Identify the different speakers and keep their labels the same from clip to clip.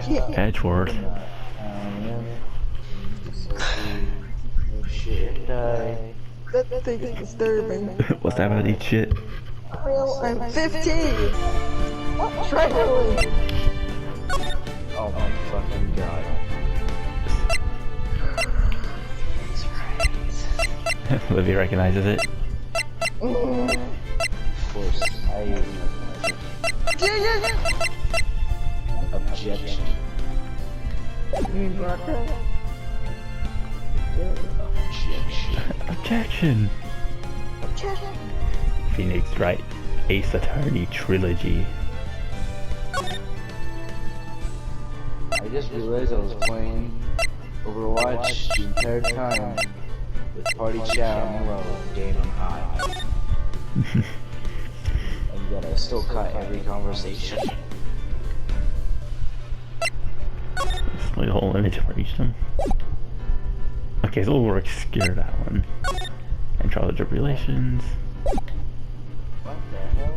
Speaker 1: Edgeworth.
Speaker 2: That thing is disturbing.
Speaker 1: What's that about eat shit?
Speaker 2: Well, I'm 15! What? Traveling!
Speaker 3: Oh my fucking god.
Speaker 1: Livy recognizes it.
Speaker 3: Of course, I
Speaker 2: Yeah.
Speaker 3: objection.
Speaker 2: You mean broadcast?
Speaker 3: Objection.
Speaker 1: Objection! Phoenix Wright Ace Attorney Trilogy.
Speaker 3: I just realized I was playing Overwatch the entire time with party chat on low, game on high. And yet I still cut every conversation.
Speaker 1: Display the whole image for each of them. Okay, so we'll obscure that one. And trial the tribulations.
Speaker 3: What the hell?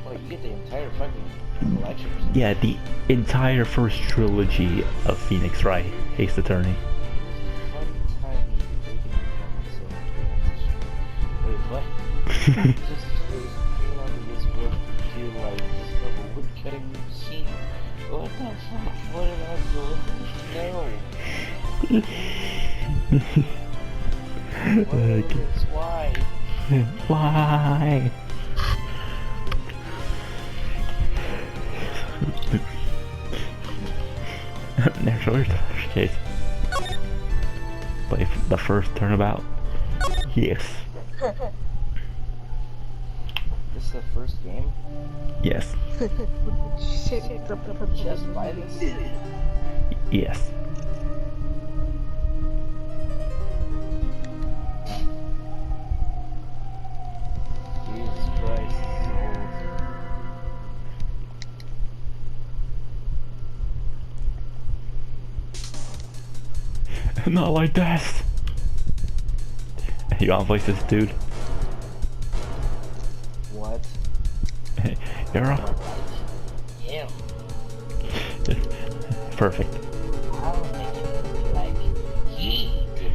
Speaker 3: Oh, you get the entire fucking collection.
Speaker 1: Yeah, the entire first trilogy of Phoenix Wright Ace Attorney.
Speaker 3: Wait, what? Just how long did this work do, like, this little woodcutting machine? What the fuck? What did I do? No. What is this? Why?
Speaker 1: Why? There's always the first case. Play the first turnabout. Yes.
Speaker 3: This is the first game?
Speaker 1: Yes.
Speaker 3: Just buy this?
Speaker 1: Yes.
Speaker 3: Jesus Christ, it's old.
Speaker 1: Not like that. You wanna voice this dude?
Speaker 3: What?
Speaker 1: You're on.
Speaker 3: Yeah.
Speaker 1: Perfect.
Speaker 3: I'll make it like he did.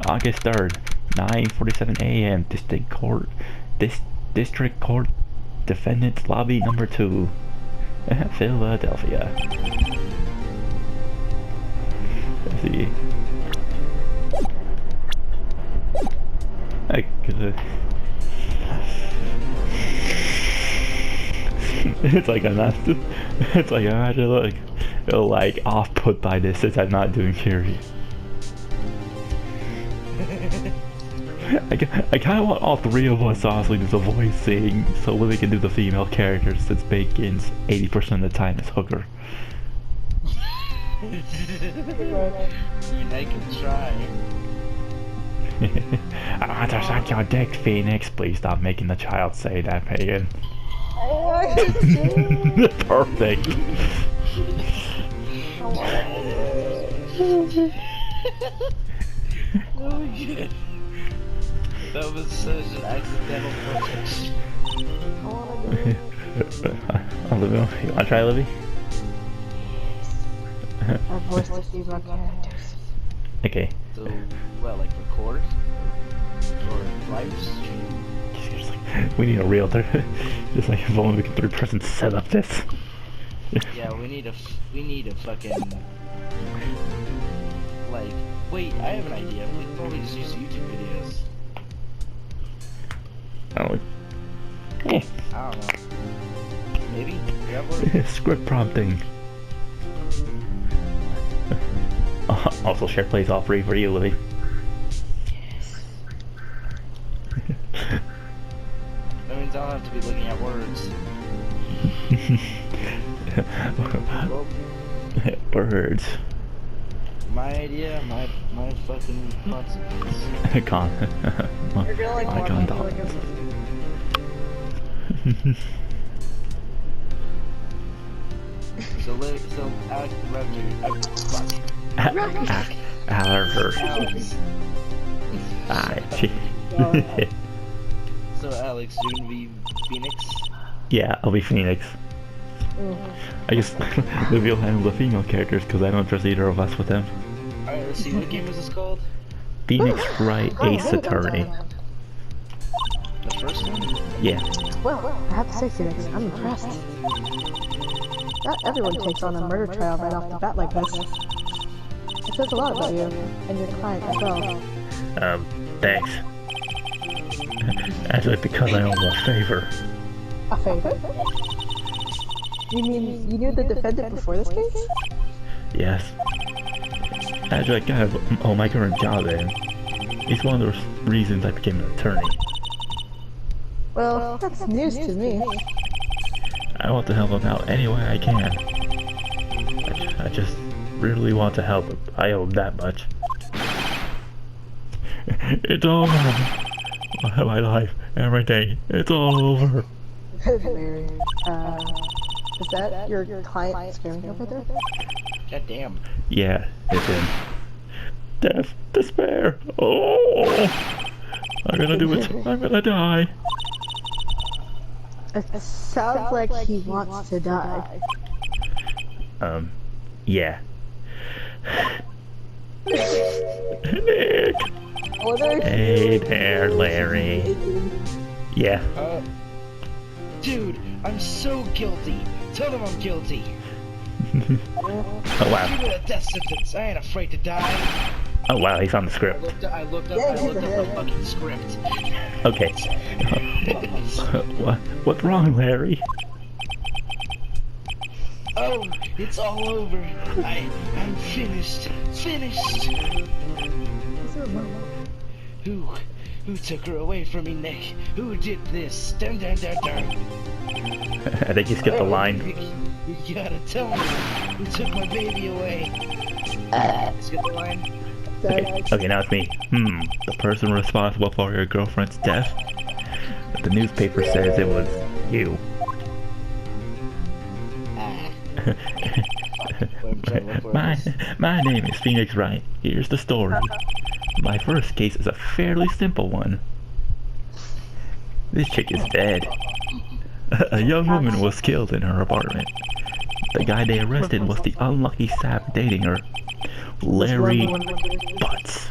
Speaker 1: August 3rd, 9:47 a.m. District Court Defendant's Lobby Number 2, Philadelphia. Let's see. It's like I'm not. It's like I'm actually like off put by this since I'm not doing curious. I kind of want all three of us honestly to do the voicing so we can do the female characters since Bacon's 80% of the time is Hooker.
Speaker 3: I can try.
Speaker 1: I want to suck your dick, Phoenix. Please stop making the child say that, Megan. Perfect.
Speaker 3: Oh shit. That was such an accidental
Speaker 1: Olivia, you want to try, Livy?
Speaker 2: I voiced the female characters.
Speaker 1: Okay.
Speaker 3: So, what, like record? Or live stream?
Speaker 1: Just like, we need a realtor. Just like if only we can 3-person set up this.
Speaker 3: Yeah, we need a fucking, like, wait, I have an idea. We can probably just use YouTube videos.
Speaker 1: Oh. Eh.
Speaker 3: I don't know. Maybe? Yeah,
Speaker 1: Script prompting. Also, share plays all free for you, Livy.
Speaker 3: that means I don't have to be looking at words.
Speaker 1: Birds.
Speaker 3: My idea, my fucking consequence.
Speaker 1: My condolences.
Speaker 3: So Alex So Alex, you're gonna be Phoenix?
Speaker 1: Yeah, I'll be Phoenix. I guess maybe you'll handle the female characters because I don't trust either of us with them.
Speaker 3: Alright, let's see, what game is this called?
Speaker 1: Phoenix Wright Ace Attorney.
Speaker 3: The first one?
Speaker 1: Yeah.
Speaker 2: Well, I have to say, Phoenix, I'm impressed. Not everyone takes on a murder trial right off the bat like this. It says a lot about you, and your client as well.
Speaker 1: Thanks. Actually, because I owe him a favor.
Speaker 2: A favor? You mean you knew the defendant before this case?
Speaker 1: Yes. Actually, I kind of owe my current job in. It's one of those reasons I became an attorney.
Speaker 2: Well, that's news to me.
Speaker 1: I want to help him out any way I can. I just really want to help him. I owe him that much. It's all over. My life, everything, it's all over.
Speaker 2: Larry, is that your client screaming over there?
Speaker 3: God damn.
Speaker 1: Yeah, it's him. Death, despair. Oh, I'm gonna do it. I'm gonna die.
Speaker 2: It sounds like he wants to die.
Speaker 1: Yeah. Nick. Hey there, Larry. Yeah.
Speaker 3: Dude, I'm so guilty. Tell them I'm guilty.
Speaker 1: Oh wow.
Speaker 3: Give me a death sentence. I ain't afraid to die.
Speaker 1: Oh wow, he's on the script.
Speaker 3: I looked up the fucking script.
Speaker 1: Okay. What's wrong, Larry?
Speaker 3: Oh, it's all over. I'm finished. Finished. Who took her away from me, Nick? Who did this? Dun dun dun dun.
Speaker 1: I think you skipped the line.
Speaker 3: You gotta tell me who took my baby away. Skip the line.
Speaker 1: Okay, now it's me. The person responsible for your girlfriend's death? The newspaper says it was you. My name is Phoenix Wright. Here's the story. My first case is a fairly simple one. This chick is dead. A young woman was killed in her apartment. The guy they arrested was the unlucky sap dating her, Larry Butz,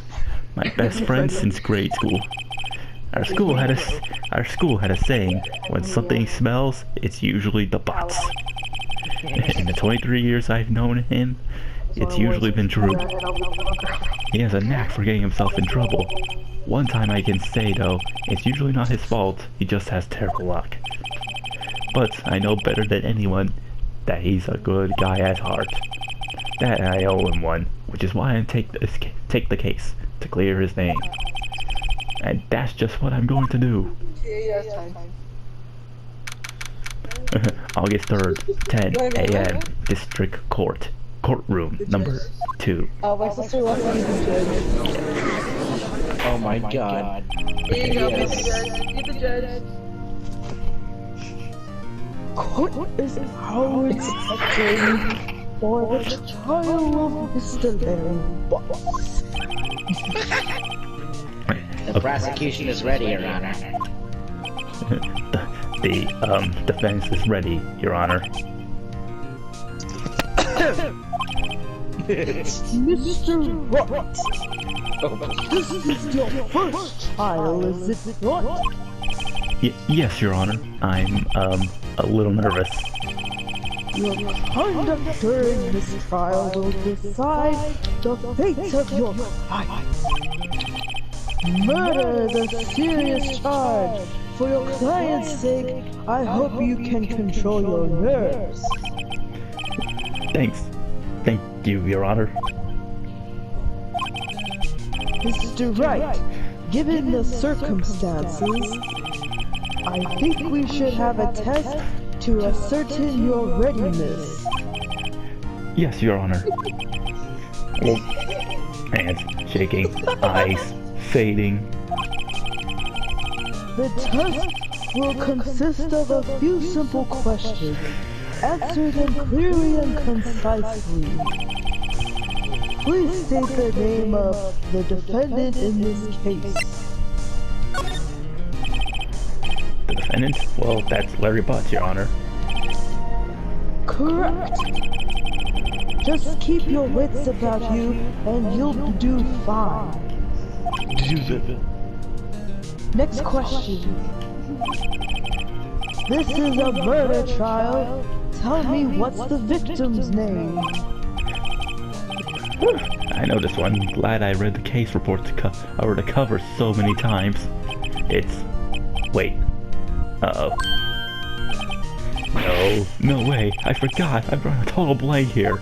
Speaker 1: my best friend since grade school. Our school had a saying: when something smells, it's usually the Butz. In the 23 years I've known him, it's usually been true. He has a knack for getting himself in trouble. One time I can say though, it's usually not his fault, he just has terrible luck. But I know better than anyone that he's a good guy at heart. That I owe him one, which is why I take the case, to clear his name. And that's just what I'm going to do. August 3rd, 10 a.m. District Court. Courtroom number 2.
Speaker 3: Oh my god.
Speaker 2: Here you go, be the judge. Court is how it's acting for the trial of Mr. Larry Butz.
Speaker 4: The prosecution is ready, Your Honor.
Speaker 1: The defense is ready, Your Honor.
Speaker 2: Mr. Wright, this is your first trial, is it not?
Speaker 1: Yes, Your Honor. I'm, a little nervous.
Speaker 2: Your conduct during this trial will decide the fate of your client. Murder is a serious charge. For your client's sake, I hope you can control your nerves.
Speaker 1: Thanks. Thank you, Your Honor.
Speaker 2: Mr. Wright, given the circumstances, I think we should have a test to ascertain your readiness.
Speaker 1: Yes, Your Honor. Oh, hands shaking, eyes fading.
Speaker 2: The test will consist of a few simple questions. Answer them clearly and concisely. Please state the name of the defendant in this case.
Speaker 1: defendant? Well, that's Larry Butz, Your Honor.
Speaker 2: Correct. Just keep your wits about you, and you'll do fine. Next question. This is a murder trial. Tell me what's the victim's name?
Speaker 1: I know this one. Glad I read the case report over the cover so many times. It's... Wait. Uh-oh. No way. I forgot. I've run a total blank here.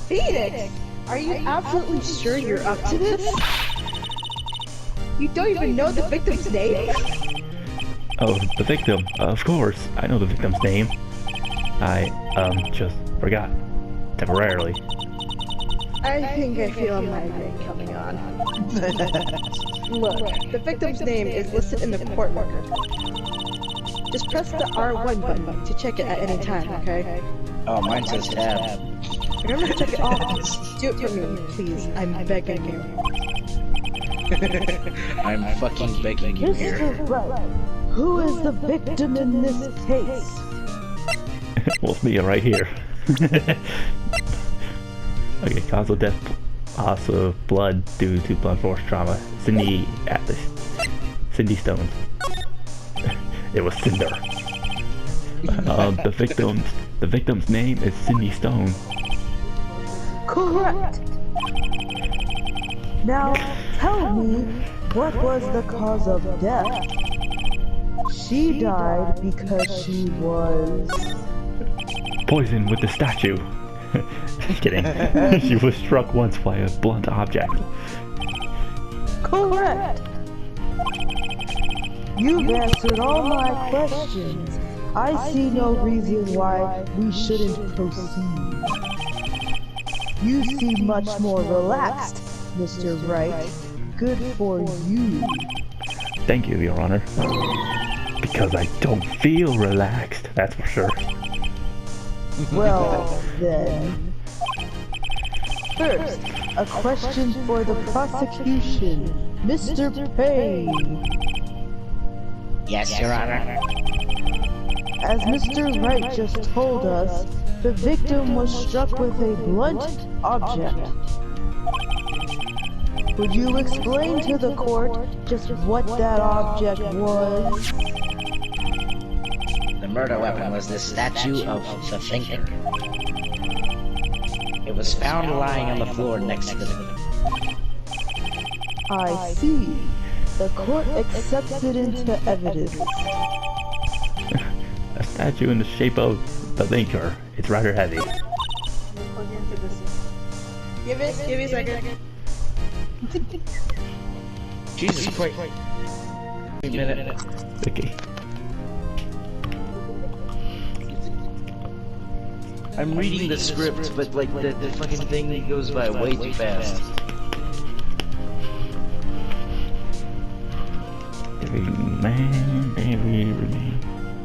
Speaker 2: Phoenix! Are you absolutely sure you're up to this? You don't even know the victim's name?
Speaker 1: Oh, the victim. Of course. I know the victim's name. I, just forgot. Temporarily.
Speaker 2: I think I feel a migraine coming on. Look, the victim's name is listed in the court record. Just press the R1 button to check it at any time, okay?
Speaker 4: Oh, mine says tab.
Speaker 2: Remember to check it off. Do it for me, please. I'm begging you.
Speaker 4: I'm fucking begging you here.
Speaker 2: Mr. Wright, who is the victim in this case?
Speaker 1: Well, it's me right here. Okay, cause of death, loss of blood due to blunt force trauma. Cindy Stone. It was Cinder. The victim's name is Cindy Stone.
Speaker 2: Correct. Now, tell me, what was the cause of death? She died because she was...
Speaker 1: Poisoned with the statue. Just kidding. She was struck once by a blunt object.
Speaker 2: Correct. You've answered all my questions. I see no reason why we shouldn't proceed. You seem much more relaxed, Mr. Wright. Good for you.
Speaker 1: Thank you, Your Honor. Because I don't feel relaxed, that's for sure.
Speaker 2: Well, then. First, a question for the prosecution. Mr. Payne.
Speaker 4: Yes, Your Honor.
Speaker 2: As Mr. Wright just told us, the victim was struck with a blunt object. Would you explain to the court just what that object was?
Speaker 4: The murder weapon was the statue of the Thinker. It was found lying on the floor next to the victim.
Speaker 2: I see. The court accepts it into evidence.
Speaker 1: A statue in the shape of the Thinker. It's rather heavy.
Speaker 2: Give me a second.
Speaker 4: Jesus Christ. Wait a minute.
Speaker 1: Okay.
Speaker 4: I'm reading the script, but like the fucking thing goes by way too fast.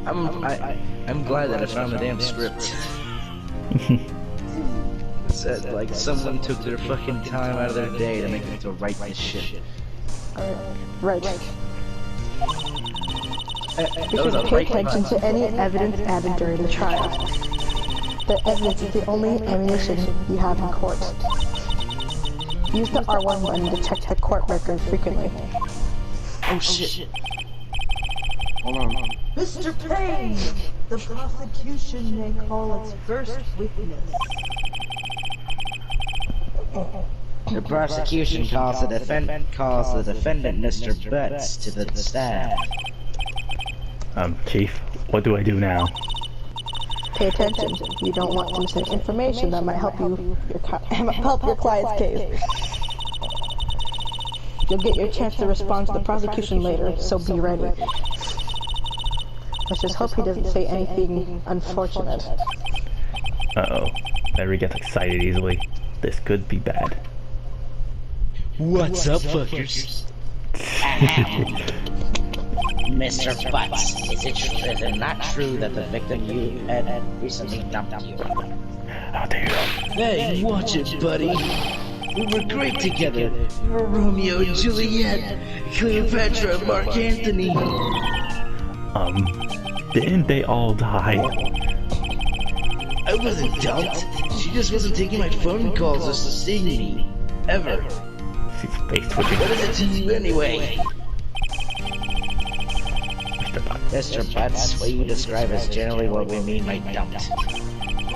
Speaker 4: I'm glad that I found the damn script. Said like someone took their fucking time out of their day to make me to write this shit.
Speaker 2: Right. You should pay attention to any evidence added during the trial. The evidence is the only ammunition you have in court. Use the R1 button to check the court record frequently.
Speaker 4: Oh shit. Hold on.
Speaker 2: Mr. Payne! The prosecution may call its first witness.
Speaker 4: The prosecution calls the defendant, Mr. Butz, to the stand.
Speaker 1: Chief, what do I do now?
Speaker 2: Pay attention. You don't want to miss information that might help help your client's case. You'll get your chance to respond to the prosecution later, so be ready. Let's just hope he doesn't say anything unfortunate.
Speaker 1: Uh-oh. Larry gets excited easily. This could be bad.
Speaker 4: What's up, fuckers? Mr. Butz, is it not true that the victim you had recently dumped you?
Speaker 1: How dare you?
Speaker 4: Hey, watch it, buddy. We were great together. We were Romeo and Juliet, Cleopatra and Mark Anthony.
Speaker 1: Didn't they all die?
Speaker 4: I wasn't dumped. She just wasn't taking my phone calls or seeing me. Ever.
Speaker 1: She's face twitching.
Speaker 4: What is it to you anyway? Mr. Butz, what you describe is generally what we mean by dumped.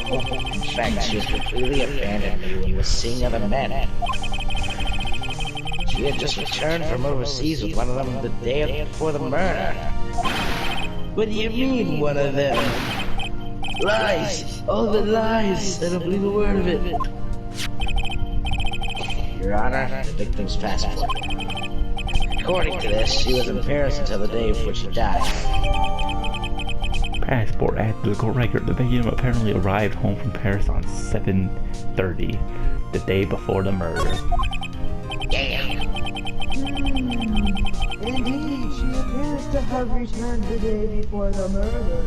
Speaker 4: In fact, she had completely abandoned me when you were seeing other men. She had just returned from overseas with one of them the day before the murder. What do you mean, one of them? Lies! All the lies! I don't believe a word of it. Your Honor, the victim's passport. According to this, she was in Paris until the day before she died.
Speaker 1: Passport at the record. The victim apparently arrived home from Paris on 7:30, the day before the murder.
Speaker 4: Damn!
Speaker 2: Indeed, she appears to have returned the day before the murder.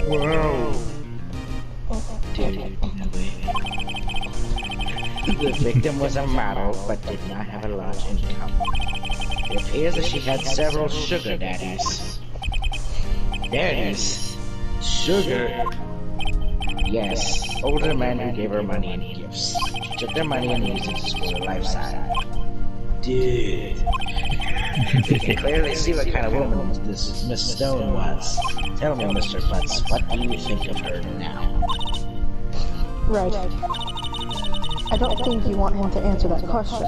Speaker 4: Whoa! Dude, the victim was a model, but did not have a large income. It appears that she had several sugar daddies. Daddies? Sugar? Yes, older men who gave her money and gifts. She took their money and used it to support her lifestyle. Dude. You can clearly see what kind of woman this Miss Stone was. Tell me, Mr. Butz, what do you think of her now?
Speaker 2: Right. I don't think you want him to answer that question.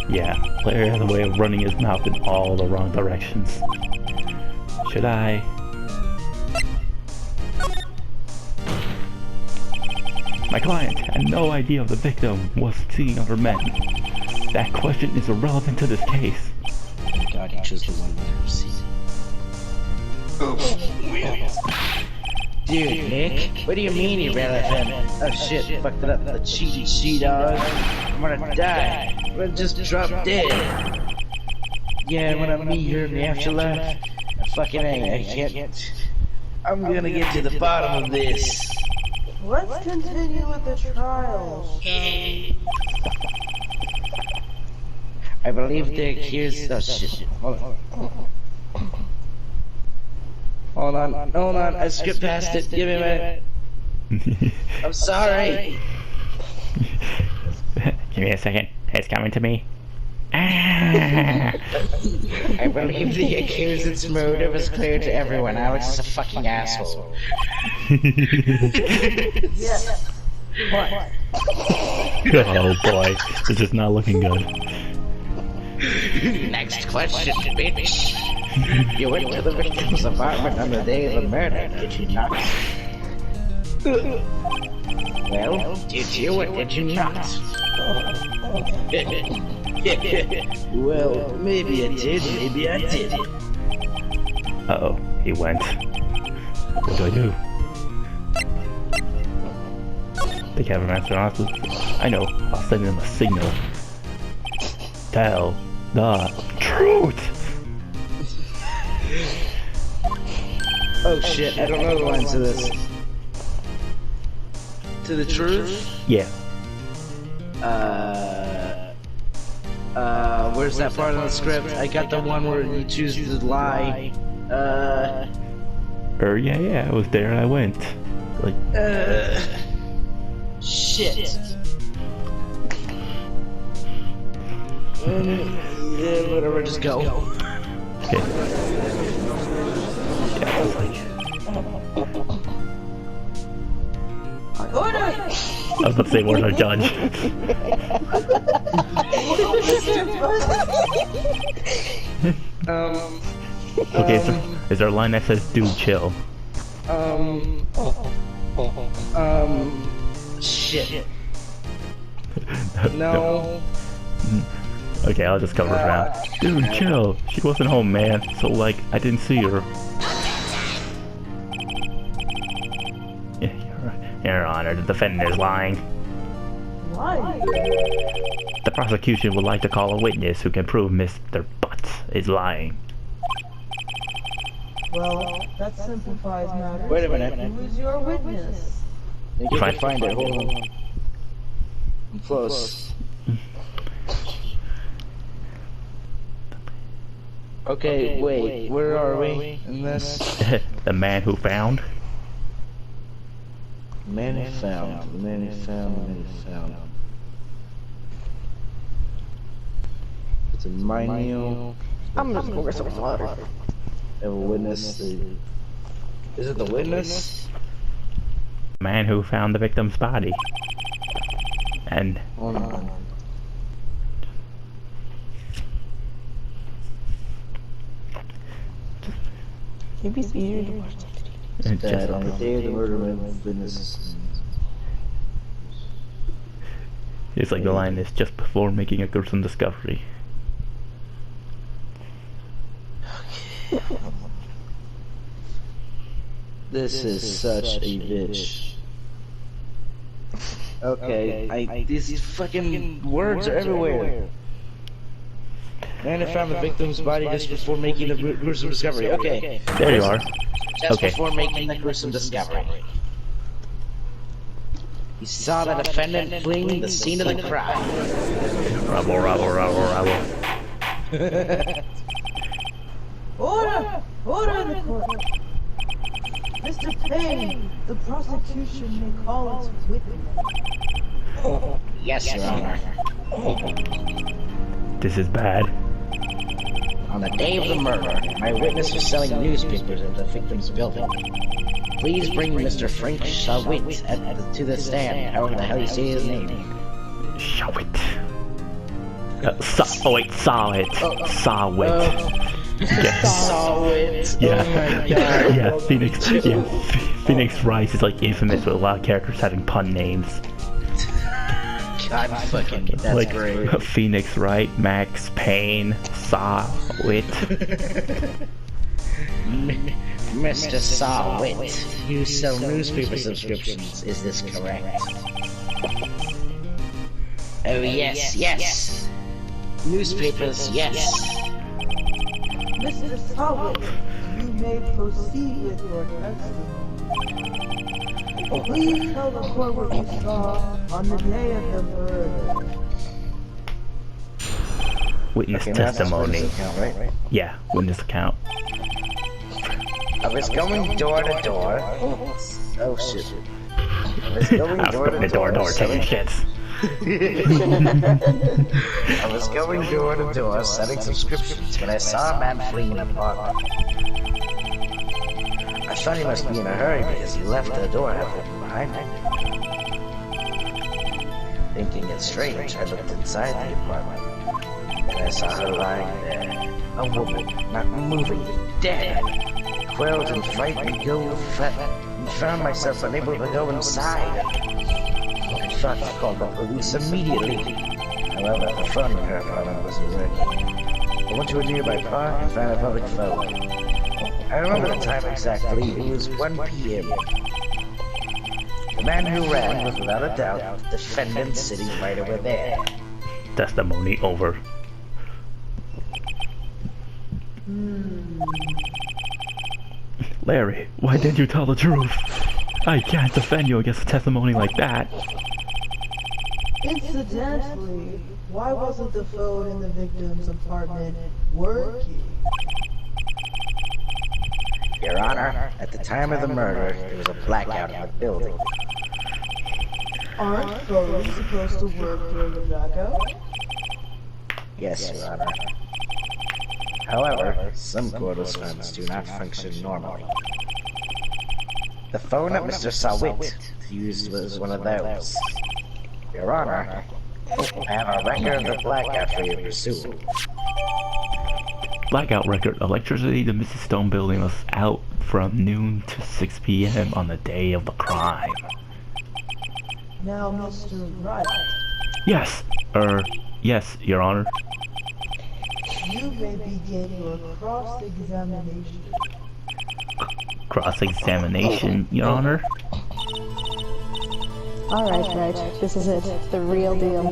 Speaker 1: Yeah, Larry has a way of running his mouth in all the wrong directions. Should I? My client had no idea the victim was seeing other men. That question is irrelevant to this case.
Speaker 4: Thank God he chose the one that I've seen. Dude, Nick, what do you mean irrelevant? Oh shit, fucked it up, the cheaty she-dog. I'm gonna die. I'm gonna just drop dead. Yeah, when I meet her in the afterlife, I fucking ain't. I can't. I'm gonna get to the bottom of this.
Speaker 2: Let's continue with the trials.
Speaker 4: I believe the accused. Oh shit. Hold on, I skipped past it. Give me a minute. I'm sorry.
Speaker 1: Give me a second. It's coming to me.
Speaker 4: I believe the accused's motive is clear to everyone. Alex is a fucking asshole.
Speaker 2: Yes. What?
Speaker 1: Oh boy, this is not looking good.
Speaker 4: Next question, bitch. You went to the victim's apartment on the day of the murder, did you not? Well, did you or did you not? Well, maybe I did, maybe I didn't.
Speaker 1: Uh-oh, he went. What do I do? The cameraman's honest. I know, I'll send him a signal. Tell the truth!
Speaker 4: Oh shit, I don't know the lines to this. To the truth?
Speaker 1: Yeah.
Speaker 4: Where's that part of the script? I got the one where you choose to lie.
Speaker 1: Yeah, I was there and I went. Like,
Speaker 4: shit. Yeah, whatever, just go.
Speaker 1: okay. Yeah, I was like...
Speaker 2: Order!
Speaker 1: I was about to say, where's our judge? Okay, so is there a line that says, dude, chill?
Speaker 4: Shit. No.
Speaker 1: Okay, I'll just cover it around. Dude, chill. She wasn't home, man. So, like, I didn't see her. Yeah, Your Honor, the defendant is lying.
Speaker 2: Why?
Speaker 1: The prosecution would like to call a witness who can prove Mr. Butz is lying.
Speaker 2: Well, that simplifies matters.
Speaker 4: Wait a minute.
Speaker 2: Who is your witness?
Speaker 4: You can find it, hold on. I'm close. Okay, wait, where are we in this?
Speaker 1: The man who found.
Speaker 4: The man who found. The man who found. The man who found. It's a minute.
Speaker 2: I'm just gonna get some water.
Speaker 4: Have a witness. Is it the witness?
Speaker 1: The man who found the victim's body. And
Speaker 4: Hold on.
Speaker 2: Maybe it's easier to watch that video.
Speaker 4: That on the day of the murder, witness.
Speaker 1: it's like the line is just before making a gruesome discovery.
Speaker 4: This is such a bitch. Okay, these fucking words are everywhere. Man who found the victim's body just before making the gruesome discovery. Okay.
Speaker 1: There you are.
Speaker 4: Just
Speaker 1: Okay.
Speaker 4: before making the gruesome discovery. He saw the defendant fleeing the scene of the crime.
Speaker 1: Rabble, rabble, rabble, rabble.
Speaker 5: Order! Order in the court! Mr. Payne, the prosecution may call its witness.
Speaker 4: Yes, Your Honor.
Speaker 1: This is bad.
Speaker 4: On the day of the murder, my witness was selling newspapers at the victim's building. Please bring Mr. Frank Shawit to the stand, however the hell you say his name.
Speaker 1: Shawit. Saw it.
Speaker 4: Shawit.
Speaker 1: Yeah.
Speaker 4: Oh my god.
Speaker 1: Yeah, Phoenix. Yeah, Phoenix Wright is like infamous with a lot of characters having pun names.
Speaker 4: God fucking, that's
Speaker 1: like
Speaker 4: great.
Speaker 1: Phoenix Wright, Max Payne, Sawit.
Speaker 4: Mr. Sawit, you sell newspaper subscriptions, is this correct? Oh yes, yes. Newspapers, yes.
Speaker 5: Mr. Sawit, you may proceed with your testimony. Please tell the court what you saw on the day of the murder.
Speaker 1: Witness
Speaker 4: Okay, now that's
Speaker 1: testimony.
Speaker 4: witness account, right?
Speaker 1: Yeah, witness account.
Speaker 4: I was going door to door. Oh shit. I was going
Speaker 1: I was
Speaker 4: door
Speaker 1: going
Speaker 4: to door,
Speaker 1: taking shits.
Speaker 4: I was going door to door selling subscriptions when I saw a man fleeing an apartment. I thought he must be in a hurry because he left the door half open behind me. Thinking it strange, I looked inside the apartment, and I saw her lying there. A woman, not moving, dead. Quailed and frightened, and found myself unable to go inside. I thought to call the police immediately. However, the phone in her apartment wasn't working. I went to a nearby park and found a public phone. I remember the time exactly. It was 1 p.m. The man who ran was without a doubt the defendant sitting right over there.
Speaker 1: Testimony over. Larry, why didn't you tell the truth? I can't defend you against a testimony like that.
Speaker 5: Incidentally, why wasn't the phone in the victim's apartment working?
Speaker 4: Your Honor, at the time of the murder, there was a blackout in the building.
Speaker 5: Aren't phones supposed to work during a blackout?
Speaker 4: Yes, Your Honor. However, some cordless phones do not function normally. The phone that Mr. Sawit used was one of those. Your Honor, I have a record of the blackout for your pursuit.
Speaker 1: Blackout record. Electricity to Mrs. Stone building was out from noon to 6 p.m. on the day of the crime.
Speaker 5: Now, Mr. Wright,
Speaker 1: Yes. Yes, Your Honor.
Speaker 5: you may begin your cross-examination.
Speaker 1: Cross-examination, Your Honor.
Speaker 2: Alright, right. This is it. The real deal.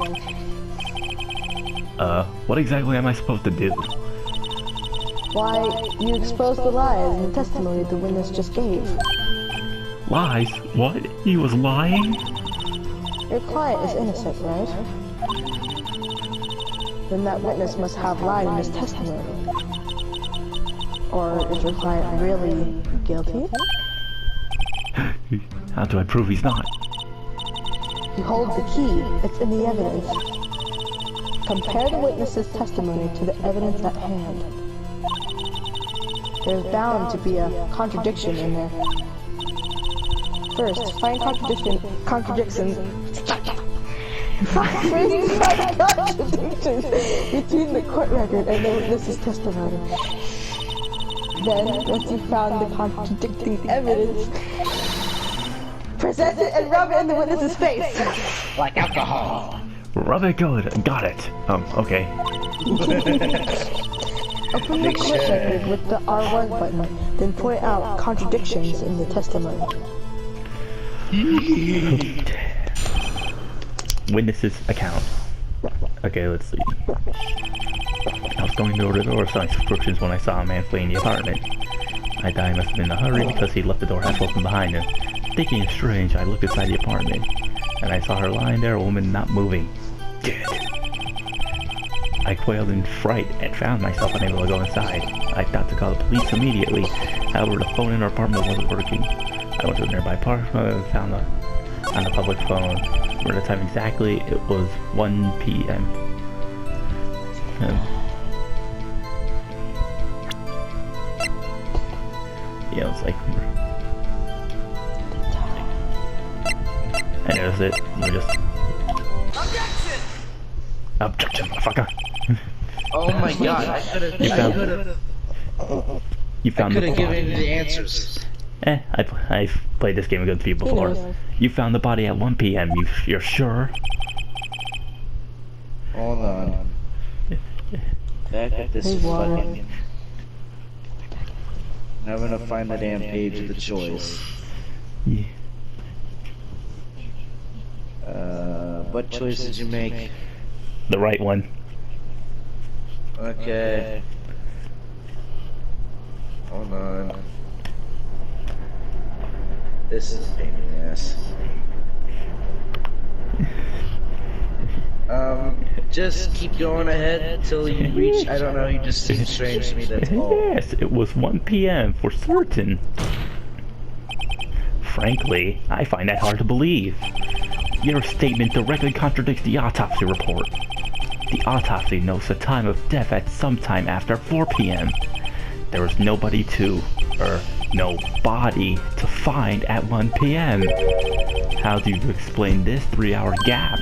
Speaker 1: What exactly am I supposed to do?
Speaker 2: Why, you exposed the lies in the testimony the witness just gave.
Speaker 1: Lies? What? He was lying?
Speaker 2: Your client is innocent, right? Then that witness must have lied in his testimony. Or is your client really guilty?
Speaker 1: How do I prove he's not?
Speaker 2: You hold the key. It's in the evidence. Compare the witness's testimony to the evidence at hand. There's bound to be a contradiction in there. First, find contradictions between the court record and the witness's testimony. Then, once you've found the contradicting evidence, present it and rub it in the witness's face.
Speaker 4: Like alcohol.
Speaker 1: Rub it good. Got it. Okay.
Speaker 2: Open the court record with the R1 button, then point out contradictions in the testimony.
Speaker 1: Witness's account. Okay, let's see. I was going door to door selling subscriptions when I saw a man fleeing the apartment. I thought he must have been in a hurry because he left the door half open behind him. Thinking it's strange, I looked inside the apartment, and I saw her lying there, a woman not moving. Dead. I quailed in fright and found myself unable to go inside. I thought to call the police immediately. However, the phone in our apartment wasn't working. I went to a nearby park and found on the public phone. For the time exactly, it was 1 p.m. Yeah, it's like... And that was it. We're just... Objection, motherfucker!
Speaker 4: Oh my god, I could've given you the answers.
Speaker 1: I've played this game against people before. You found the body at 1 p.m. You're sure?
Speaker 4: Hold on. Back at this fucking... I'm gonna find the damn page of the choice.
Speaker 1: Yeah.
Speaker 4: What choice did you make?
Speaker 1: The right one.
Speaker 4: Okay. Hold on. This is a pain in the ass. Just keep going ahead till you reach, I don't know, you just seem strange to me, that's all.
Speaker 1: Yes, it was 1 p.m. for certain. Frankly, I find that hard to believe. Your statement directly contradicts the autopsy report. The autopsy notes the time of death at some time after 4 p.m. There was no body to find at 1 p.m. How do you explain this 3-hour gap?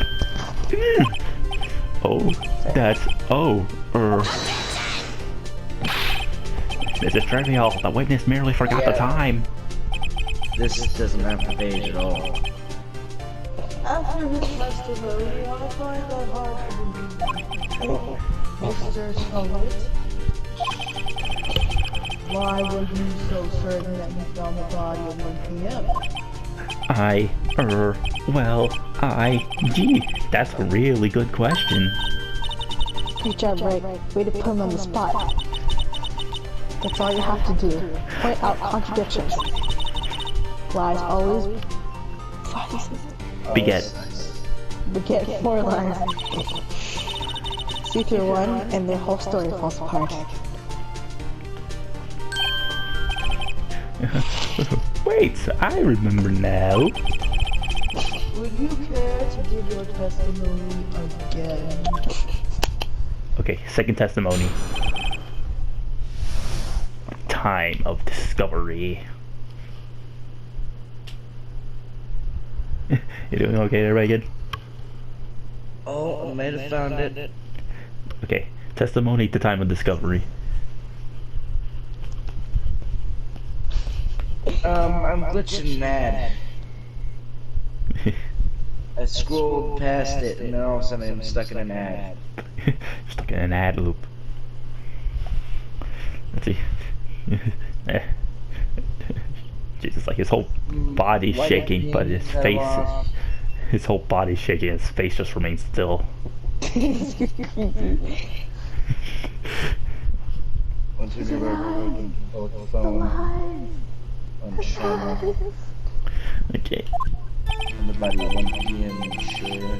Speaker 1: This is trivial. The witness merely forgot the time.
Speaker 4: This doesn't have the page at all.
Speaker 5: After his testimony, I find that hard to believe. Mr. Scarlett, why were you so certain that you found the body at 1 p.m.?
Speaker 1: Gee, that's a really good question.
Speaker 2: Great job, Wright. Way to put him on the spot. That's all you have to do. Point out contradictions. Lies always...
Speaker 1: Beget
Speaker 2: 4 lies. See through one, and their whole story falls apart.
Speaker 1: Wait, I remember now.
Speaker 5: Would you care to give your testimony again?
Speaker 1: Okay, second testimony. Time of discovery. You doing okay there, Reagan?
Speaker 4: Oh, I might have found it.
Speaker 1: Okay, testimony to time of discovery.
Speaker 4: I'm glitching mad. I scrolled past it and then all of a sudden I'm stuck in an ad.
Speaker 1: Stuck in an ad loop. Let's see. Jesus, like his whole body's shaking, but his whole body's shaking, his face just remains still.
Speaker 4: Once we never open the phone on channel.
Speaker 1: Okay.
Speaker 4: On the body at 1 p.m. Sure.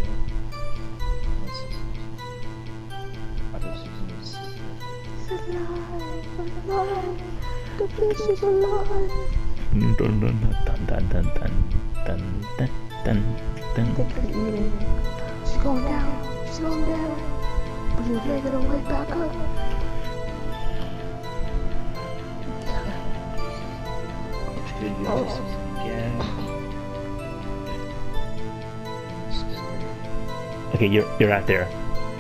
Speaker 2: It's alive! The fish is alive!
Speaker 1: Dun dun dun dun dun dun dun dun dun dun.
Speaker 2: They could eat it. She's going down! She's going down! But you're making her way back up!
Speaker 4: Again.
Speaker 1: Okay, you're out there.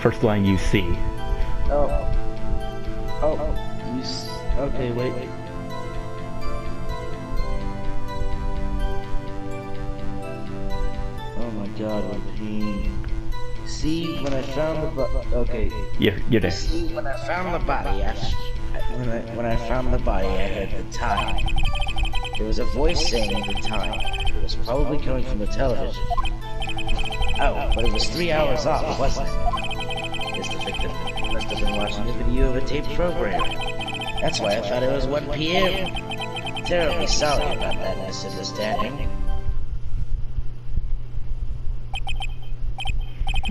Speaker 1: First line you see.
Speaker 4: Okay, wait. Oh my god, what pain. See, when I found the okay.
Speaker 1: You're there.
Speaker 4: See, when I found the body, when I found the body, I heard the time. There was a voice saying the time. It was probably coming from the television. Oh, but it was 3 hours off, wasn't it? Guess the victim must have been watching a video of a taped program. That's why I thought it was 1 p.m. Terribly sorry about that misunderstanding.
Speaker 5: I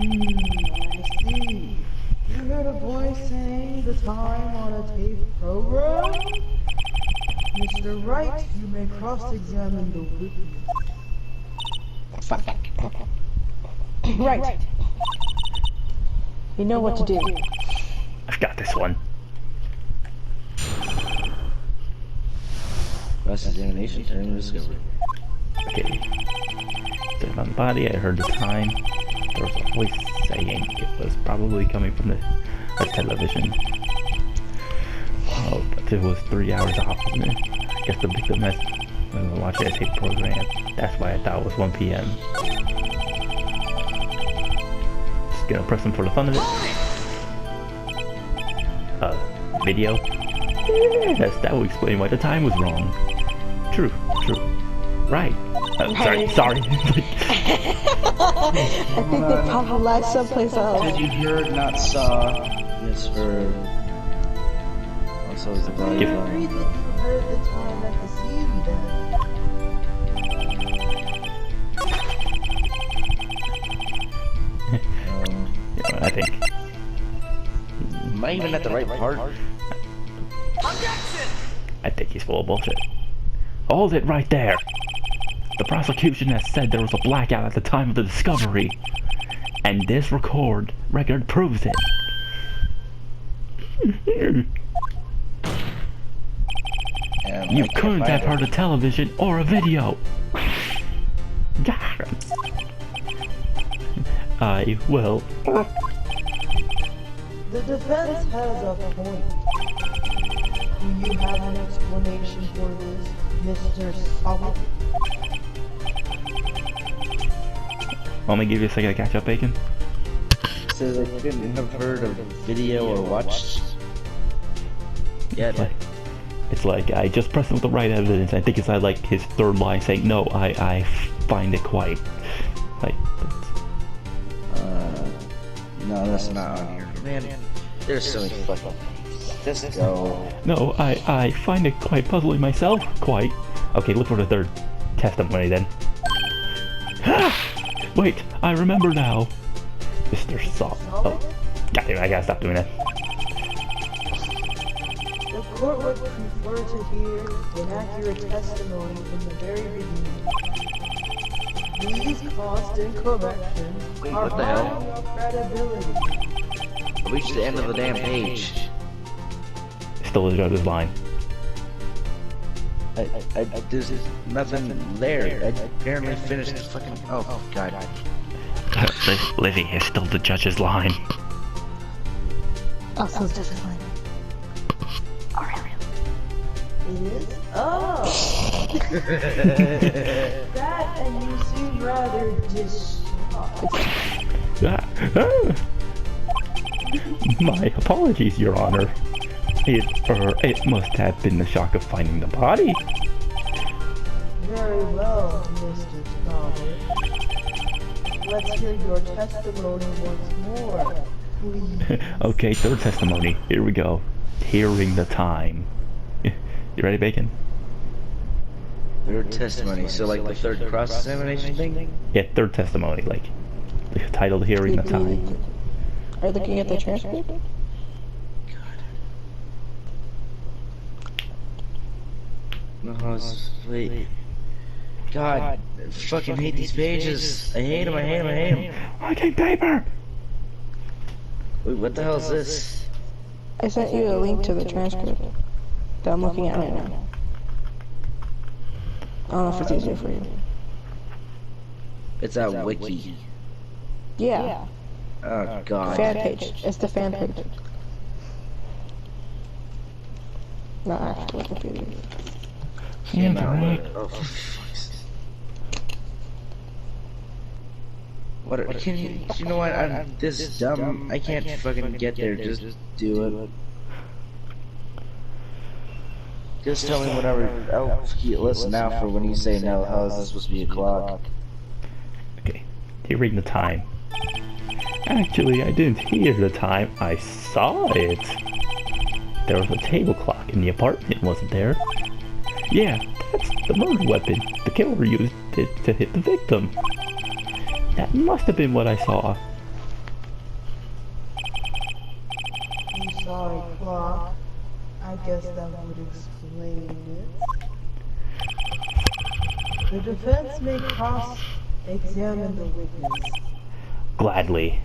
Speaker 5: see. You heard a voice saying the time on a tape program? Mr. Wright, you may cross-examine the witness.
Speaker 2: Right. You know what to do.
Speaker 1: I've got this one.
Speaker 4: Cross-examination, turning discovery.
Speaker 1: Okay. So on the body, I heard the time. There was a voice saying it was probably coming from the television. Oh, but it was 3 hours off, wasn't it? I guess the victim was watching a tape program. That's why I thought it was 1 p.m. Just gonna press him for the fun of it. Video? Yes, that will explain why the time was wrong. True. Right. Sorry.
Speaker 2: I think they probably lied someplace else.
Speaker 4: Did you hear, not saw, yes, heard. Also, is the body.
Speaker 5: You agreed that you heard the time at the scene then.
Speaker 1: Yeah, I think.
Speaker 4: Am I even at the right part?
Speaker 1: I think he's full of bullshit. Hold it right there! The prosecution has said there was a blackout at the time of the discovery. And this record proves it. You couldn't have heard a television or a video. Got him. I will.
Speaker 5: The defense has a point. Do you have an explanation for this, Mr. Solid?
Speaker 1: Want me to give you a second to catch up, Bacon?
Speaker 4: So they couldn't have heard a video or watched? Yeah,
Speaker 1: It's like, I just pressed him with the right evidence. I think it's like his third line saying, no, I find it quite. Like,
Speaker 4: no, that's not on here. Man, there's so many fucking... Just go.
Speaker 1: no, I find it quite puzzling myself. Quite. Okay, look for the third testimony then. Wait, I remember now. Mr. Salt. Oh, goddamn, I gotta stop doing that.
Speaker 5: The court would prefer to hear inaccurate testimony from the very beginning. These constant corrections
Speaker 4: Wait,
Speaker 5: are
Speaker 4: what the hell?
Speaker 5: harming your credibility.
Speaker 4: I reached the end of the damn page.
Speaker 1: Still the judge's line.
Speaker 4: There's nothing there. I apparently finished the fucking... Oh, God.
Speaker 1: Livy is still the judge's line.
Speaker 2: Oh, so it's just fine.
Speaker 5: It is? Oh! That, and you seem rather distraught.
Speaker 1: My apologies, Your Honor. It must have been the shock of finding the body.
Speaker 5: Very well, Mr. Talbot. Let's hear your testimony once more, please.
Speaker 1: Okay, third testimony. Here we go. Hearing the time. You ready, Bacon?
Speaker 4: Third testimony, so like the third cross-examination thing?
Speaker 1: Yeah, third testimony, like the titled hearing the time.
Speaker 2: Are you looking at the transcript?
Speaker 4: No, wait. God, I fucking hate these pages. I hate them, I hate them, I hate them.
Speaker 1: Fucking paper!
Speaker 4: Wait, what the hell is this?
Speaker 2: I sent you a link to the transcript that I'm looking at right now. I don't know if it's easier for you.
Speaker 4: It's a wiki.
Speaker 2: Yeah.
Speaker 4: Oh god.
Speaker 2: Fan page. It's the fan page. Not actual Wikipedia.
Speaker 1: Yeah, right.
Speaker 4: Oh, for fuck's sake. What? You know what? I'm this dumb. I can't fucking get there. Just do it. Just tell me whatever. I'll listen now for when you say no. How is this supposed to be a clock?
Speaker 1: Okay, hearing the time. Actually, I didn't hear the time. I saw it. There was a table clock in the apartment, wasn't there? Yeah, that's the murder weapon. The killer used it to hit the victim. That must have been what I saw.
Speaker 5: You saw a clock. I guess that would explain it. The defense may cross-examine the witness.
Speaker 1: Gladly.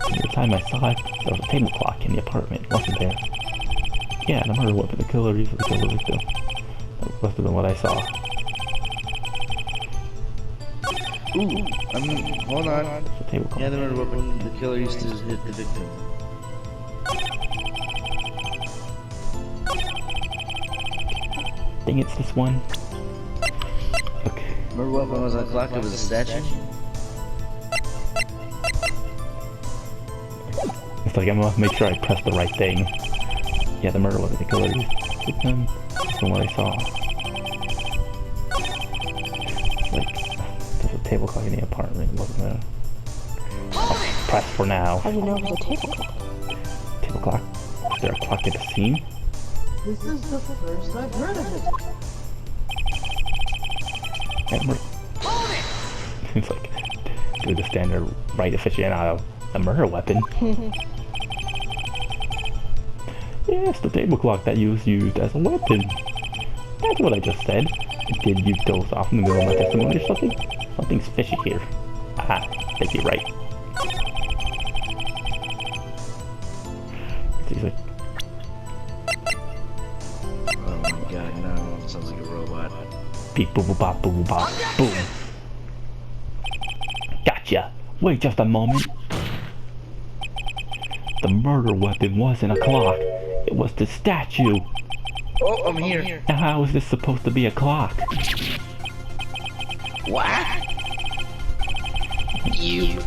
Speaker 1: The time I saw it, there was a table clock in the apartment, wasn't there? Yeah, the murder weapon the killer used to kill the victim. That must have been what I saw.
Speaker 4: Ooh, hold on.
Speaker 1: The table clock.
Speaker 4: Yeah, the murder weapon the killer used to hit the victim.
Speaker 1: I think it's this one. Okay.
Speaker 4: Murder weapon was a clock, it was a statue?
Speaker 1: It's like I'm gonna make sure I press the right thing. Yeah, the murder weapon the killer used to hit them. That's from what I saw. Like, there's a table clock in the apartment, wasn't there? Press for now.
Speaker 2: How do you know it was a table clock?
Speaker 1: Table clock? Is there a clock at the scene?
Speaker 5: This is the first I've heard of it.
Speaker 1: It's like, do the standard Wright aficionado. A murder weapon? Yes, the table clock that you used as a weapon. That's what I just said. Did you doze off in the middle of my testimony or something? Something's fishy here. Aha, thank you, Wright. He's like,
Speaker 4: Oh my god, no. It sounds like a robot.
Speaker 1: beep boop boop bop boop bop boom. Gotcha. Wait just a moment. The murder weapon wasn't a clock. It was the statue.
Speaker 4: Oh, I'm here.
Speaker 1: Now how is this supposed to be a clock?
Speaker 4: What? You,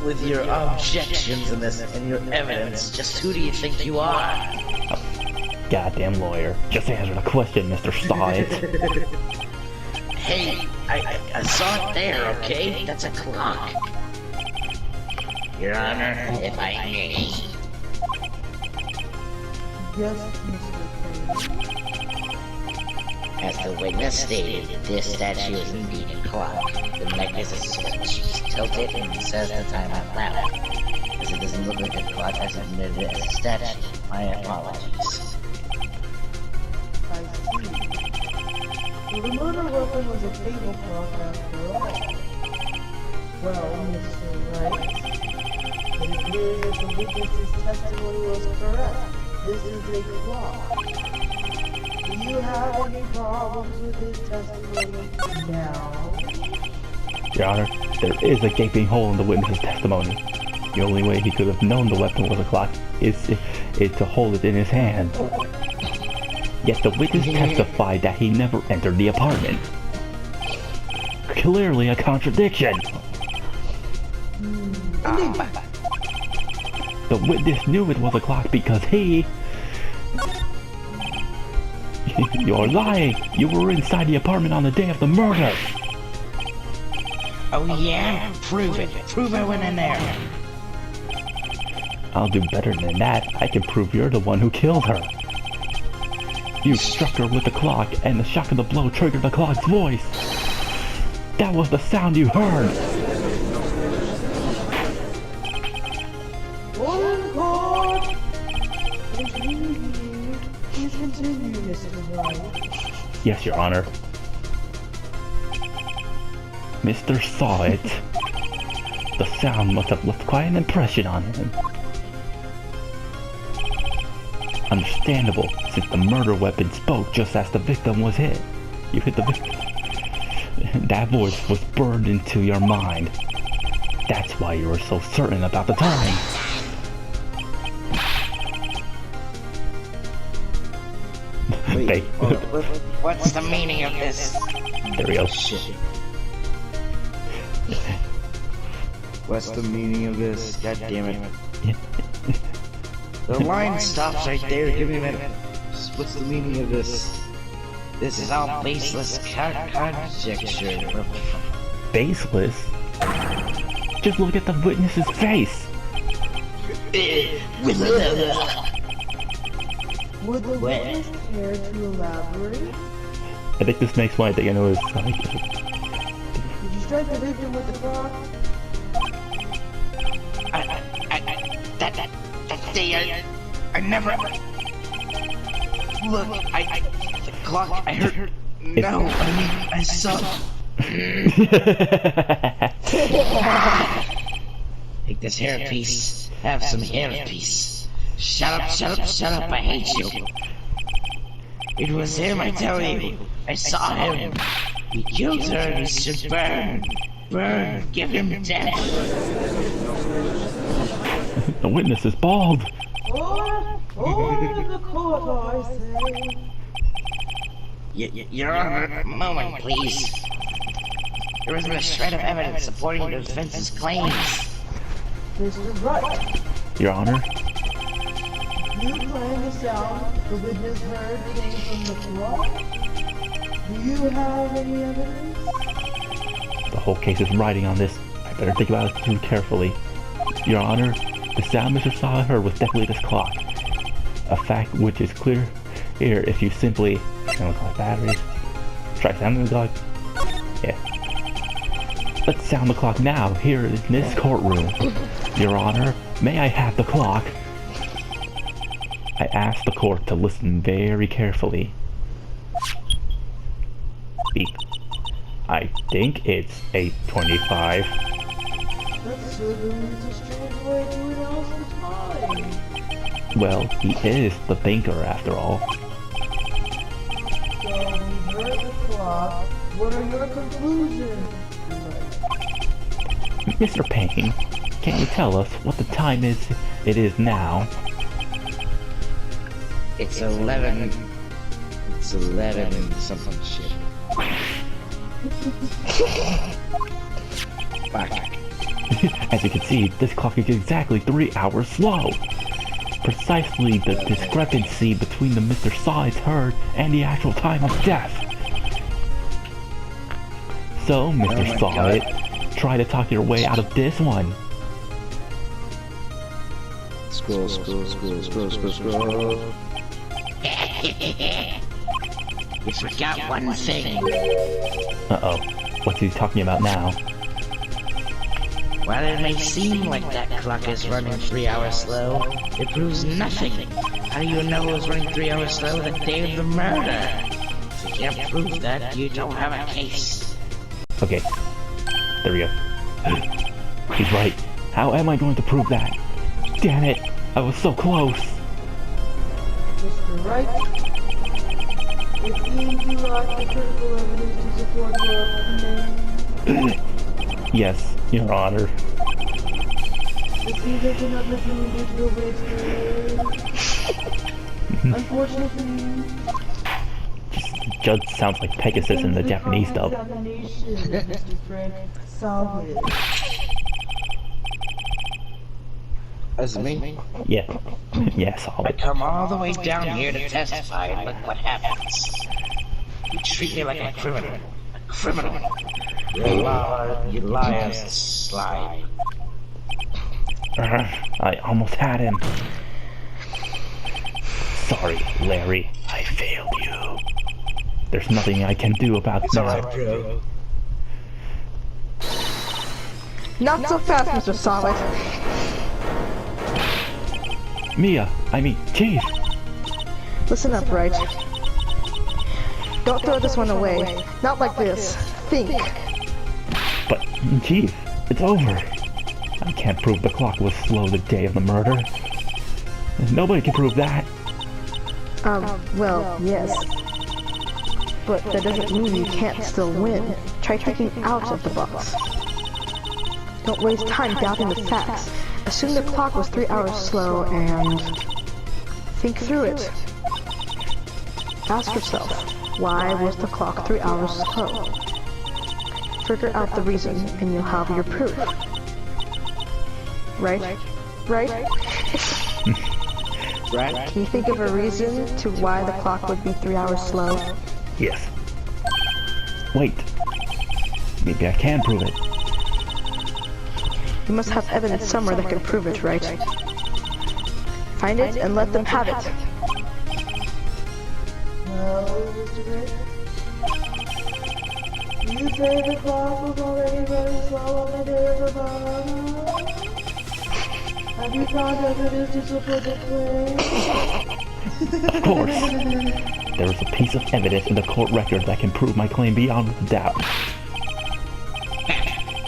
Speaker 4: with your objections and this and your evidence, just who do you think you are?
Speaker 1: Goddamn lawyer. Just answer the question, Mr. Saw It.
Speaker 4: Hey, I saw it there, okay? That's a clock. Your Honor, if I may.
Speaker 5: Yes, Mr. Crane.
Speaker 4: As the witness stated, this statue is indeed a clock. The neck is tilted and says the time out loud. As it doesn't look like a clock as admitted it as a statue. My apologies.
Speaker 5: I see. Well, the murder weapon was a table clock after all. Well, Mr. Wright, it appears that the witness's testimony was correct. This is a clock. Do you have any problems with his testimony now?
Speaker 1: Your Honor, there is a gaping hole in the witness's testimony. The only way he could have known the weapon was a clock is to hold it in his hand. Yet the witness testified that he never entered the apartment. Clearly a contradiction. The witness knew it was a clock because he... You're lying! You were inside the apartment on the day of the murder!
Speaker 4: Oh yeah? Prove it. Prove I went in there.
Speaker 1: I'll do better than that. I can prove you're the one who killed her. You struck her with the clock, and the shock of the blow triggered the clock's voice. That was the sound you heard.
Speaker 5: One court! Please continue, Mr. Wright.
Speaker 1: Yes, Your Honor. Mr. saw it. The sound must have left quite an impression on him. Understandable, since the murder weapon spoke just as the victim was hit. You hit the victim. That voice was burned into your mind. That's why you were so certain about the time.
Speaker 4: Wait, what's the meaning of this?
Speaker 1: There we go.
Speaker 4: Shit. What's the meaning of this? God damn it. The line stops right there. Give me a minute. What's the meaning of this? This is all baseless conjecture.
Speaker 1: Baseless? Just look at the witness's face.
Speaker 5: Would the witness care to elaborate?
Speaker 1: I think this next one I think I know is like...
Speaker 5: Did you strike the victim with the clock?
Speaker 4: That day I never... Look, the clock, I heard... No, I saw... Take this hair piece. Have some hair piece. Shut up, I hate you. It was him, I tell you. I saw him. He killed her and he should burn. Burn, give him death.
Speaker 1: The witness is bald.
Speaker 5: Order the court, I say.
Speaker 4: Your Honor, a moment, please. There isn't a shred of evidence supporting the defense's claims.
Speaker 5: Mr. Wright,
Speaker 1: Your Honor?
Speaker 5: you claim the sound the witness heard came from the clock? Do you have any evidence?
Speaker 1: The whole case is riding on this. I better think about it too carefully. Your Honor, the sound Mr. Saw heard was definitely this clock. A fact which is clear here if you simply sound the clock batteries. Try sounding the clock. Yeah. Let's sound the clock now, here in this courtroom. Your Honor, may I have the clock? I asked the court to listen very carefully. Beep. I think it's 8:25.
Speaker 5: That's certainly a strange way to announce the time.
Speaker 1: Well, he is the thinker after all.
Speaker 5: So, you heard the clock. What are your conclusions?
Speaker 1: Mr. Payne, can you tell us what the time is? It is now.
Speaker 4: It's 11. It's 11 and something shit. Back.
Speaker 1: As you can see, this clock is exactly 3 hours slow. Precisely the discrepancy between the Mr. Saw is heard and the actual time of death. So, Mr. Saw it, try to talk your way out of this one.
Speaker 4: Scroll. You forgot one thing.
Speaker 1: Uh-oh. What's he talking about now?
Speaker 4: While it may seem like that clock is running 3 hours slow, it proves nothing. How do you know it was running 3 hours slow the day of the murder? If you can't prove that, you don't have a case.
Speaker 1: Okay. There we go. He's right. How am I going to prove that? Damn it! I was so close!
Speaker 5: Mr. Wright, it seems you lack the critical evidence to support your claim.
Speaker 1: Yes, Your Honor.
Speaker 5: It seems I cannot let you into your waste. Unfortunately,
Speaker 1: Judd sounds like Pegasus in the Japanese dub.
Speaker 5: Mr. Frank, solve it.
Speaker 4: That's me?
Speaker 1: Yeah. Yeah, solid.
Speaker 4: I come all the way down here to testify, and look what happens. You treat me like a criminal. A criminal. You liar, slide.
Speaker 1: I almost had him. Sorry, Larry. I failed you. There's nothing I can do about that.
Speaker 4: Bro.
Speaker 2: Not so fast, Mr. Solid.
Speaker 1: Chief.
Speaker 2: Listen up, Wright. Don't throw this one away. Not like this. Think.
Speaker 1: But, Chief, it's over. I can't prove the clock was slow the day of the murder. Nobody can prove that.
Speaker 2: Well, yes. But that doesn't mean you can't still win. Try taking out of the box. Don't waste time doubting the facts. Assume the clock was 3 hours slow and think through it. Ask yourself, why was the clock 3 hours slow? Figure out the reason and you'll have your proof. Right? Right?
Speaker 4: Right?
Speaker 2: Can you think of a reason to why the clock would be 3 hours slow?
Speaker 1: Yes. Wait. Maybe I can prove it.
Speaker 2: You must have evidence somewhere that can prove it, right? Find it and let them have it.
Speaker 5: Well, Mr. Wright, you say the clock was already running slow on the day of the murder? Have you found evidence to support the claim?
Speaker 1: Of course. There is a piece of evidence in the court record that can prove my claim beyond a doubt.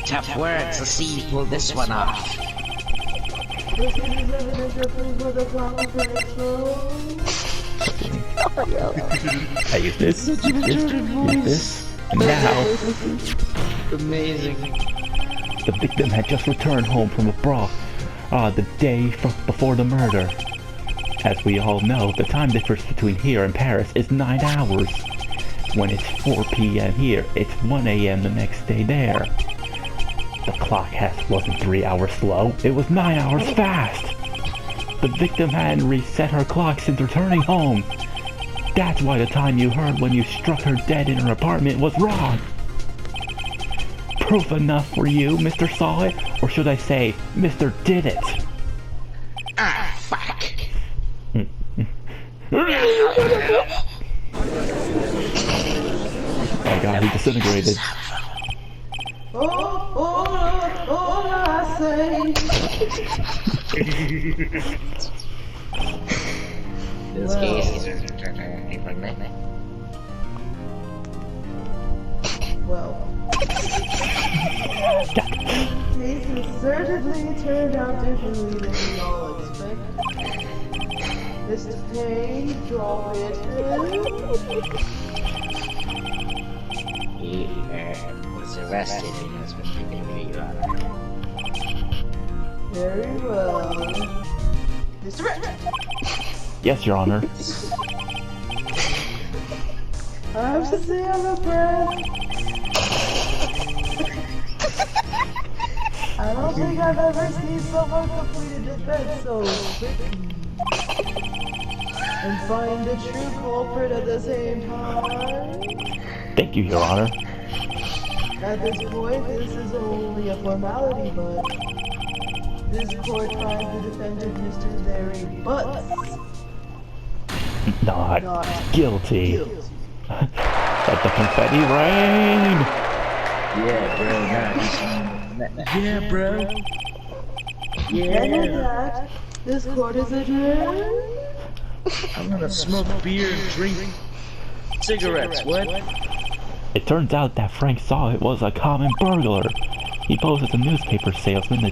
Speaker 4: Tough words. Let's see you pull this one off.
Speaker 5: This is evidence that proves the clock was running slow.
Speaker 1: I use this, use this, and now
Speaker 4: Amazing.
Speaker 1: the victim had just returned home from abroad the day before the murder. As we all know, the time difference between here and Paris is 9 hours. When it's 4 p.m. here, it's 1 a.m. the next day there. The clock wasn't 3 hours slow, it was 9 hours fast. The victim hadn't reset her clock since returning home. That's why the time you heard when you struck her dead in her apartment was wrong. Proof enough for you, Mr. Saw It, or should I say, Mr. Did It?
Speaker 4: Ah, fuck.
Speaker 1: Oh god, he disintegrated.
Speaker 5: I say.
Speaker 4: This case is
Speaker 5: Well, case has certainly turned out differently than we all expected. Mr. Payne, draw it
Speaker 4: He was arrested and has been taken away, Your Honor.
Speaker 5: very well. Mr. Wright!
Speaker 1: Yes, Your Honor.
Speaker 5: I have to say I'm impressed. I don't think I've ever seen someone complete a defense so quickly. And find the true culprit at the same time.
Speaker 1: Thank you, Your Honor.
Speaker 5: At this point, this is only a formality, but this court finds the defendant, Mr. Larry Butz,
Speaker 1: Not guilty. Let the confetti rain!
Speaker 4: Yeah, bro. Yeah, bro.
Speaker 5: And with that, this court is adjourned.
Speaker 4: I'm gonna smoke beer and drink cigarettes. What?
Speaker 1: It turns out that Frank Saw It was a common burglar. He posed as a newspaper salesman to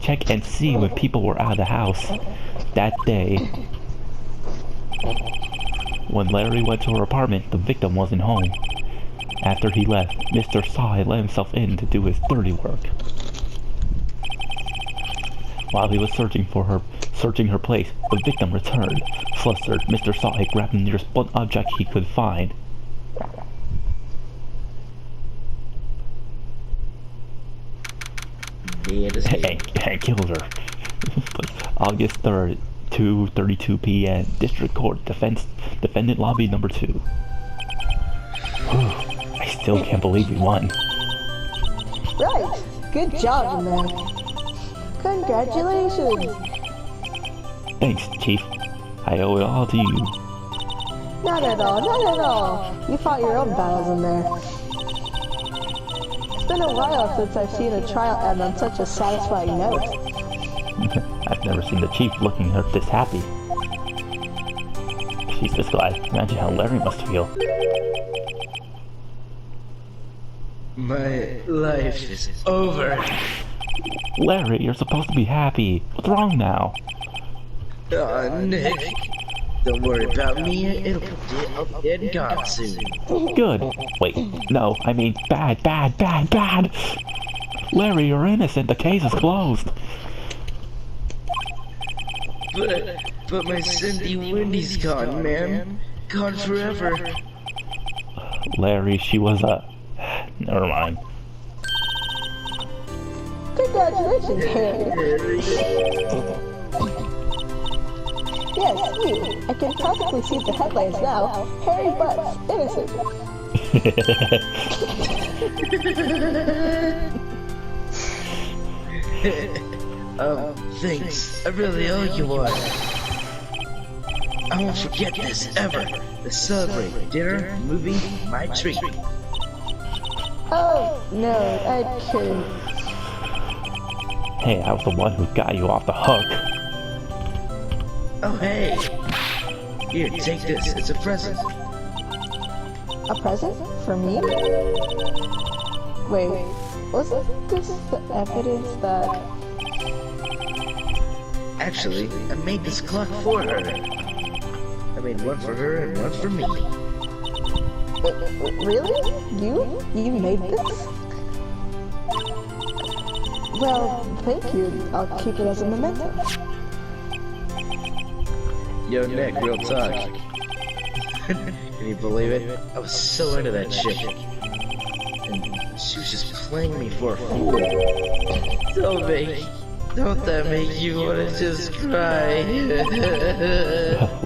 Speaker 1: check and see when people were out of the house. That day, when Larry went to her apartment, the victim wasn't home. After he left, Mr. Saw It let himself in to do his dirty work. While he was searching her place, the victim returned. Flustered, Mr. Saw It grabbed the nearest blunt object he could find. And killed her. August 3rd, 2:32 p.m. District Court, Defendant Lobby number 2. I still can't believe we won.
Speaker 2: Right. Good job, man. Congratulations!
Speaker 1: Thanks, Chief. I owe it all to you.
Speaker 2: Not at all, not at all. You fought your own battles in there. It's been a while since I've seen a trial end on such a satisfying note.
Speaker 1: I've never seen the Chief looking this happy. She's this glad. Imagine how Larry must feel.
Speaker 4: My life is over.
Speaker 1: Larry, you're supposed to be happy. What's wrong now?
Speaker 4: Nick. Don't worry about me. I'll be dead and gone soon.
Speaker 1: Good. Wait, no, I mean bad, bad, bad, bad. Larry, you're innocent. The case is closed.
Speaker 4: But my Cindy Wendy's gone, man. Gone forever.
Speaker 1: Larry, she was a... Never mind.
Speaker 2: Congratulations, Harry. Yes, you. I can practically see the headlines now. Harry Butz, innocent.
Speaker 4: Thanks. I really owe you one. I won't forget this ever. Let's celebrate. Dinner, movie, my treat.
Speaker 2: Oh, no, I'm kidding.
Speaker 1: Hey, I was the one who got you off the hook.
Speaker 4: Oh, hey. Here, take this. It's a present.
Speaker 2: A present? For me? Wait, wasn't this the evidence that...
Speaker 4: Actually, I made this clock for her. I made one for her and one for me.
Speaker 2: Really? You? You made this? Well, thank you. I'll keep it as a memento.
Speaker 4: Yo, Nick, real talk. Can you believe it? I was so into that chick. And she was just playing me for a fool. Don't that make you want to just cry?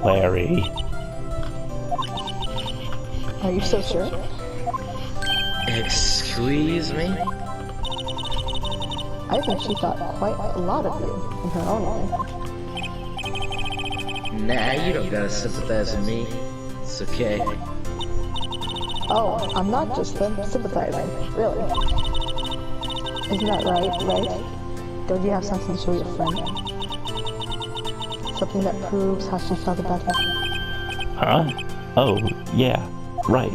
Speaker 1: Larry.
Speaker 2: Are you so sure?
Speaker 4: Excuse me?
Speaker 2: I think she thought quite a lot of you in her own way.
Speaker 4: Nah, you don't gotta sympathize with me. It's okay.
Speaker 2: Oh, I'm not just sympathizing, really. Isn't that right? Don't you have something to show your friend? Something that proves how she felt about you?
Speaker 1: Huh? Oh, yeah, right.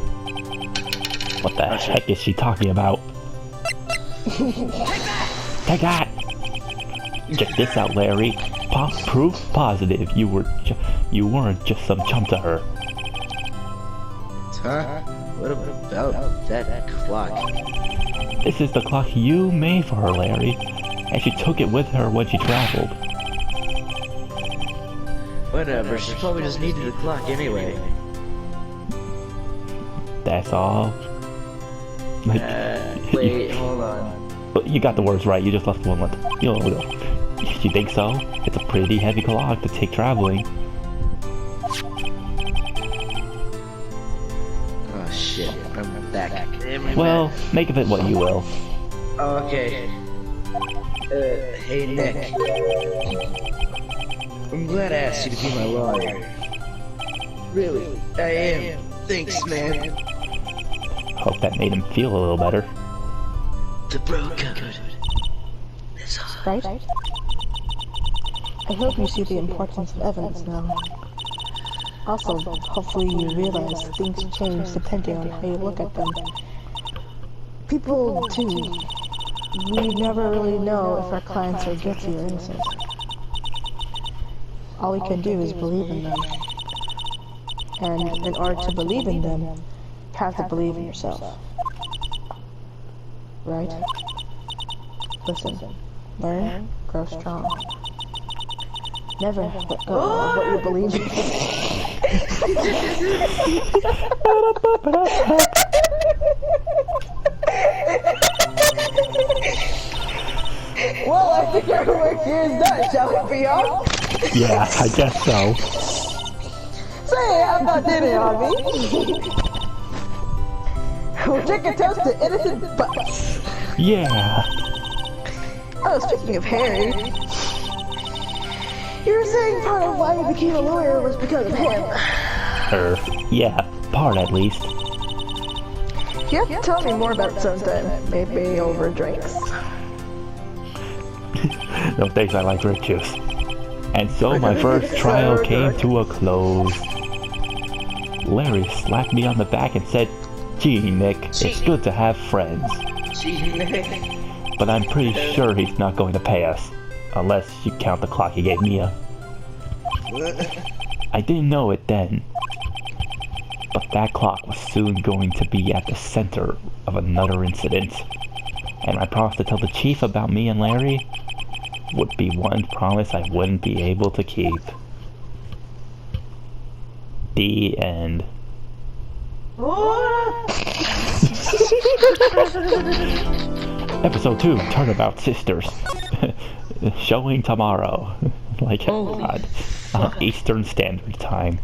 Speaker 1: What the heck is she talking about? Take that! Check this out, Larry. Proof positive you weren't just some chump to her.
Speaker 4: Huh? What about that clock?
Speaker 1: This is the clock you made for her, Larry. And she took it with her when she traveled.
Speaker 4: Whatever, she probably just needed the clock anyway.
Speaker 1: That's all.
Speaker 4: Wait, hold on.
Speaker 1: You got the words right, you just left one left. You think so? It's a pretty heavy clock to take traveling.
Speaker 4: Oh shit, I'm back.
Speaker 1: Well, make of it what you will.
Speaker 4: Okay. Hey Nick. I'm glad I asked you to be my lawyer. Really, I am. Thanks, man.
Speaker 1: Hope that made him feel a little better.
Speaker 4: The bro code. That's all.
Speaker 2: Right? I hope you see the importance of evidence now. Also, hopefully you realize things change depending on how you look at them. People, too. We never really know if our clients are guilty or innocent. All we can do is believe in them. And in order to believe in them, you have to believe in yourself. Right? Listen, learn, grow strong. Never let go of what you believe in. Well, I think our work here is done. Shall we be off?
Speaker 1: Yeah, I guess so.
Speaker 2: Say, how about dinner, Harvey? We'll drink a toast to innocent Butz.
Speaker 1: Yeah.
Speaker 2: Oh, speaking of Harry, you were saying part of why you became a lawyer was because of him.
Speaker 1: Yeah, part at least.
Speaker 2: You have to tell me more about it sometime. Maybe over drinks.
Speaker 1: No thanks, I like grape juice. And so my first trial came to a close. Larry slapped me on the back and said, "Gee, Nick, it's good to have friends." But I'm pretty sure he's not going to pay us. Unless you count the clock he gave Mia. I didn't know it then. But that clock was soon going to be at the center of another incident. And my promise to tell the chief about me and Larry would be one promise I wouldn't be able to keep. The end. Episode 2, Turnabout Sisters. Showing tomorrow. Like, God. Eastern Standard Time.